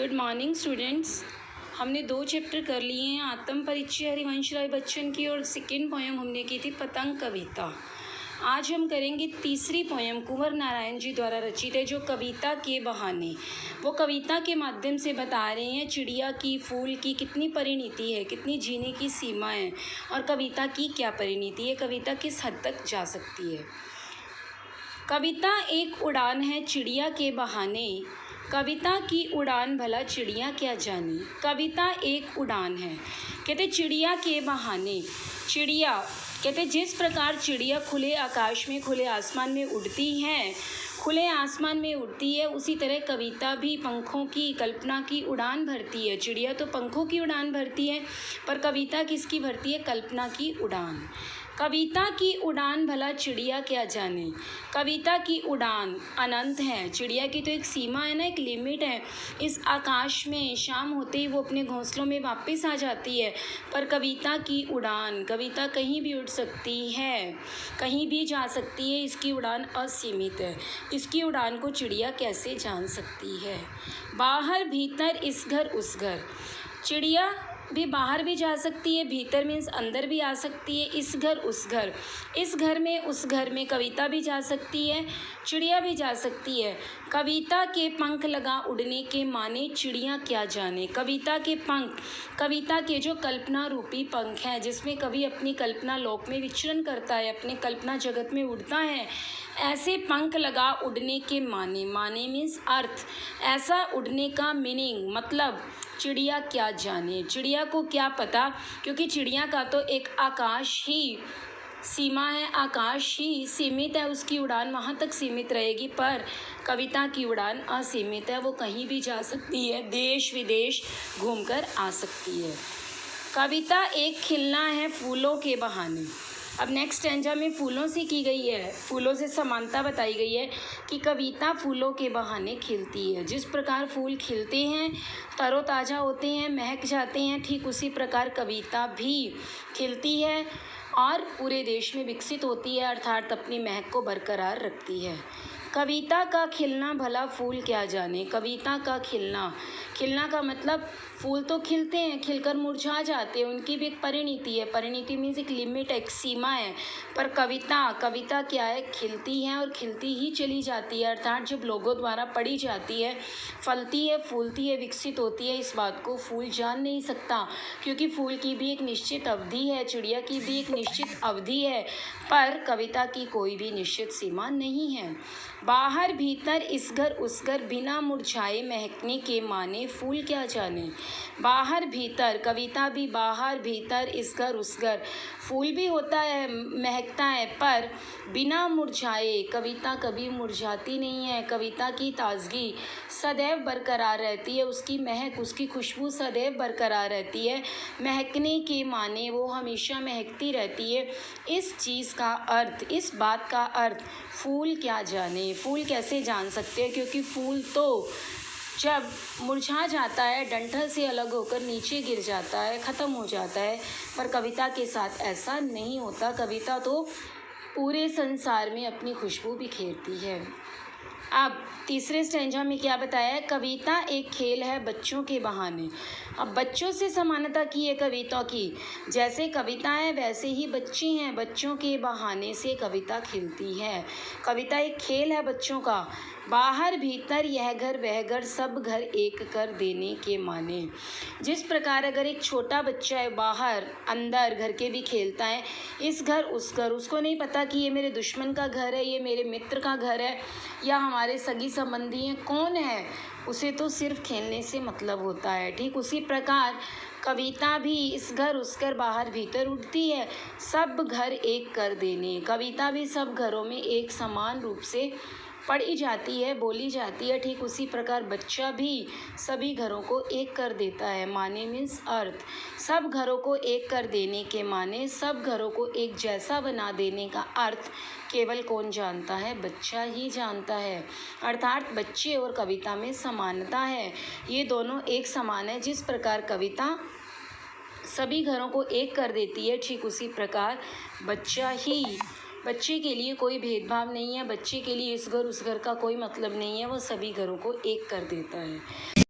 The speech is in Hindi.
Good morning students. हमने 2 चैप्टर कर लिए हैं, आत्म परिचय हरिवंश राय बच्चन की, और सेकेंड पोएम हमने की थी पतंग कविता। आज हम करेंगे तीसरी पोएम कुंवर नारायण जी द्वारा रचित है, जो कविता के बहाने, वो कविता के माध्यम से बता रहे हैं चिड़िया की, फूल की कितनी परिणति है, कितनी जीने की सीमा है, और कविता की क्या परिणति है, कविता किस हद तक जा सकती है। कविता एक उड़ान है चिड़िया के बहाने, कविता की उड़ान भला चिड़िया क्या जाने। कविता एक उड़ान है, कहते चिड़िया के बहाने। चिड़िया कहते जिस प्रकार चिड़िया खुले आकाश में, खुले आसमान में उड़ती है, खुले आसमान में उड़ती है, उसी तरह कविता भी पंखों की, कल्पना की उड़ान भरती है। चिड़िया तो पंखों की उड़ान भरती है, पर कविता किसकी भरती है? कल्पना की उड़ान। कविता की उड़ान भला चिड़िया क्या जाने। कविता की उड़ान अनंत है, चिड़िया की तो एक सीमा है ना, एक लिमिट है। इस आकाश में शाम होते ही वो अपने घोंसलों में वापस आ जाती है, पर कविता की उड़ान, कविता कहीं भी उड़ सकती है, कहीं भी जा सकती है, इसकी उड़ान असीमित है। इसकी उड़ान को चिड़िया कैसे जान सकती है? बाहर भीतर इस घर उस घर, चिड़िया भी बाहर भी जा सकती है, भीतर मीन्स अंदर भी आ सकती है, इस घर उस घर, इस घर में उस घर में कविता भी जा सकती है, चिड़िया भी जा सकती है। कविता के पंख लगा उड़ने के माने चिड़िया क्या जाने। कविता के पंख, कविता के जो कल्पना रूपी पंख हैं, जिसमें कवि अपनी कल्पना लोक में विचरण करता है, अपने कल्पना जगत में उड़ता है, ऐसे पंख लगा उड़ने के माने, माने मीन्स अर्थ, ऐसा उड़ने का मीनिंग मतलब चिड़िया क्या जाने, चिड़िया को क्या पता, क्योंकि चिड़िया का तो एक आकाश ही सीमा है, आकाश ही सीमित है, उसकी उड़ान वहाँ तक सीमित रहेगी। पर कविता की उड़ान असीमित है, वो कहीं भी जा सकती है, देश विदेश घूमकर आ सकती है। कविता एक खिलना है फूलों के बहाने। अब नेक्स्ट स्टैंजा में फूलों से की गई है, फूलों से समानता बताई गई है कि कविता फूलों के बहाने खिलती है। जिस प्रकार फूल खिलते हैं, तरोताज़ा होते हैं, महक जाते हैं, ठीक उसी प्रकार कविता भी खिलती है और पूरे देश में विकसित होती है, अर्थात अपनी महक को बरकरार रखती है। कविता का खिलना भला फूल क्या जाने। कविता का खिलना, खिलना का मतलब फूल तो खिलते हैं, खिलकर मुरझा जाते हैं, उनकी भी एक परिणति है। परिणति मीन्स एक लिमिट, एक सीमा है। पर कविता, कविता क्या है? खिलती है और खिलती ही चली जाती है, अर्थात जब लोगों द्वारा पढ़ी जाती है, फलती है, फूलती है, विकसित होती है। इस बात को फूल जान नहीं सकता, क्योंकि फूल की भी एक निश्चित अवधि है, चिड़िया की भी एक निश्चित अवधि है, पर कविता की कोई भी निश्चित सीमा नहीं है। बाहर भीतर इस घर उस घर, बिना मुरझाए महकने के माने फूल क्या जाने। बाहर भीतर, कविता भी बाहर भीतर इस घर उस घर, फूल भी होता है, महकता है, पर बिना मुरझाए, कविता कभी मुरझाती नहीं है। कविता की ताजगी सदैव बरकरार रहती है, उसकी महक, उसकी खुशबू सदैव बरकरार रहती है। महकने के माने वो हमेशा महकती रहती है। इस चीज़ का अर्थ, इस बात का अर्थ फूल क्या जाने। फूल कैसे जान सकते हैं? क्योंकि फूल तो जब मुरझा जाता है, डंठल से अलग होकर नीचे गिर जाता है, ख़त्म हो जाता है, पर कविता के साथ ऐसा नहीं होता। कविता तो पूरे संसार में अपनी खुशबू बिखेरती है। अब तीसरे स्टैंजा में क्या बताया है? कविता एक खेल है बच्चों के बहाने। अब बच्चों से समानता की है कविता की, जैसे कविता है वैसे ही बच्चे हैं, बच्चों के बहाने से कविता खिलती है। कविता एक खेल है बच्चों का। बाहर भीतर यह घर वह घर, सब घर एक कर देने के माने। जिस प्रकार अगर एक छोटा बच्चा है, बाहर अंदर घर के भी खेलता है, इस घर उस घर, उसको नहीं पता कि ये मेरे दुश्मन का घर है, ये मेरे मित्र का घर है, या हमारे सगी संबंधी हैं, कौन है, उसे तो सिर्फ खेलने से मतलब होता है। ठीक उसी प्रकार कविता भी इस घर उस घर, बाहर भीतर उड़ती है, सब घर एक कर देने। कविता भी सब घरों में एक समान रूप से पढ़ी जाती है, बोली जाती है। ठीक उसी प्रकार बच्चा भी सभी घरों को एक कर देता है। माने मीन्स अर्थ, सब घरों को एक कर देने के माने, सब घरों को एक जैसा बना देने का अर्थ केवल कौन जानता है? बच्चा ही जानता है। अर्थात बच्चे और कविता में समानता है, ये दोनों एक समान है। जिस प्रकार कविता सभी घरों को एक कर देती है, ठीक उसी प्रकार बच्चा ही, बच्चे के लिए कोई भेदभाव नहीं है, बच्चे के लिए इस घर उस घर का कोई मतलब नहीं है, वो सभी घरों को एक कर देता है।